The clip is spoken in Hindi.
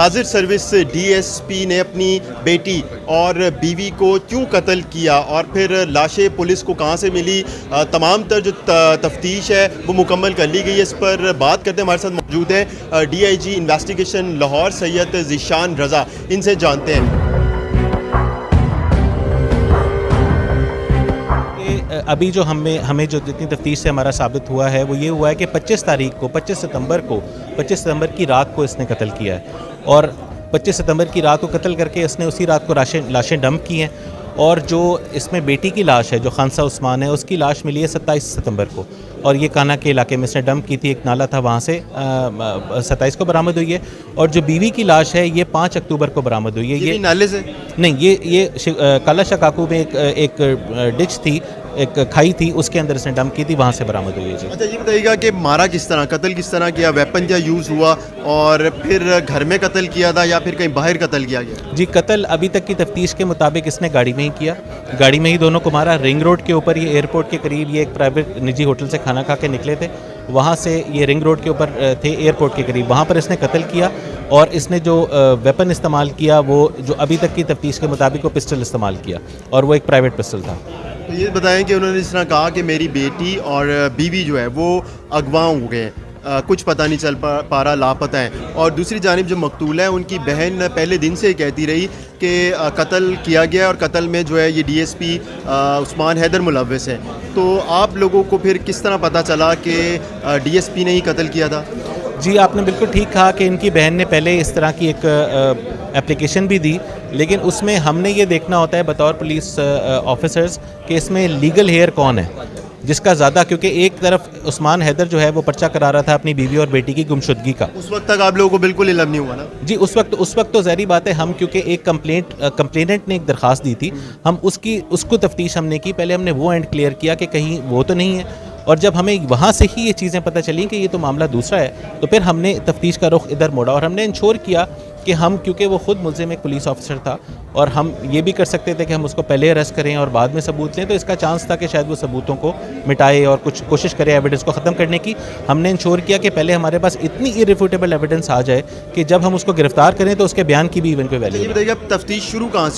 नाज़िर सर्विस डीएसपी ने अपनी बेटी और बीवी को क्यों कत्ल किया और फिर लाशें पुलिस को कहां से मिली, तमाम तर जो तफ्तीश है वो मुकम्मल कर ली गई है। इस पर बात करते हैं, हमारे साथ मौजूद है डीआईजी इन्वेस्टिगेशन लाहौर सैयद ज़ीशान रज़ा, इनसे जानते हैं। अभी जो हमें जो जितनी तफ्तीश से हमारा साबित हुआ है वो ये हुआ है कि 25 सितंबर की रात को इसने कत्ल किया है और 25 सितंबर की रात को कत्ल करके इसने उसी रात को लाशें डंप की हैं। और जो इसमें बेटी की लाश है जो खानसा उस्मान है, उसकी लाश मिली है 27 सितंबर को और ये काना के इलाके में इसने डंप की थी, एक नाला था वहाँ से 27 को बरामद हुई है। और जो बीवी की लाश है ये 5 अक्टूबर को बरामद हुई है। ये नाले से नहीं, ये काला शकाकू में एक डिच थी, एक खाई थी, उसके अंदर इसने डंप की थी, वहाँ से बरामद हुई है। जी अच्छा, ये बताइएगा कि मारा किस तरह, कत्ल किस तरह किया, वेपन क्या यूज़ हुआ और फिर घर में कत्ल किया था या फिर कहीं बाहर कत्ल किया गया? जी, कत्ल अभी तक की तफ्तीश के मुताबिक इसने गाड़ी में ही किया, गाड़ी में ही दोनों को मारा। रिंग रोड के ऊपर, ये एयरपोर्ट के करीब, ये एक प्राइवेट निजी होटल से खाना खा के निकले थे, वहाँ से ये रिंग रोड के ऊपर थे एयरपोर्ट के करीब, वहाँ पर इसने कत्ल किया। और इसने जो वेपन इस्तेमाल किया वो जो अभी तक की तफ्तीश के मुताबिक वो पिस्टल इस्तेमाल किया और वो एक प्राइवेट पिस्टल था। तो ये बताएं कि उन्होंने जिस तरह कहा कि मेरी बेटी और बीवी जो है वो अगवा हो गए, कुछ पता नहीं चल पा रहा, लापता हैं, और दूसरी जानिब जो मकतूल है उनकी बहन पहले दिन से कहती रही कि कत्ल किया गया और कत्ल में जो है ये डीएसपी उस्मान हैदर मुलव्वस है। तो आप लोगों को फिर किस तरह पता चला कि डीएसपी ने ही कत्ल किया था? जी, आपने बिल्कुल ठीक कहा कि इनकी बहन ने पहले इस तरह की एक एप्लीकेशन भी दी, लेकिन उसमें हमने ये देखना होता है बतौर पुलिस ऑफिसर्स कि इसमें लीगल हेयर कौन है जिसका ज़्यादा, क्योंकि एक तरफ उस्मान हैदर जो है वो पर्चा करा रहा था अपनी बीवी और बेटी की गुमशुदगी का। उस वक्त तक आप लोगों को बिल्कुल इल्म नहीं हुआ ना? जी, उस वक्त तो ज़ाहिर बात है, हम क्योंकि एक कंप्लेनेंट ने एक दरख्वास्त दी थी, हम उसको तफ्तीश हमने की, पहले हमने वो एंड क्लियर किया कि कहीं वो तो नहीं है। और जब हमें वहाँ से ही ये चीज़ें पता चली कि ये तो मामला दूसरा है, तो फिर हमने तफ्तीश का रुख इधर मोड़ा और हमने इंश्योर किया कि हम, क्योंकि वो ख़ुद मुल्ज़िम एक पुलिस ऑफिसर था और हम ये भी कर सकते थे कि हम उसको पहले अरेस्ट करें और बाद में सबूत लें, तो इसका चांस था कि शायद वो सबूतों को मिटाए और कुछ कोशिश करे एविडेंस को ख़त्म करने की। हमने इंश्योर किया कि पहले हमारे पास इतनी इररिफ्यूटेबल एविडेंस आ जाए कि जब हम उसको गिरफ्तार करें तो उसके बयान की भी इवन कोई वैल्यू। ये बताइए, अब तफ्तीश शुरू कहाँ से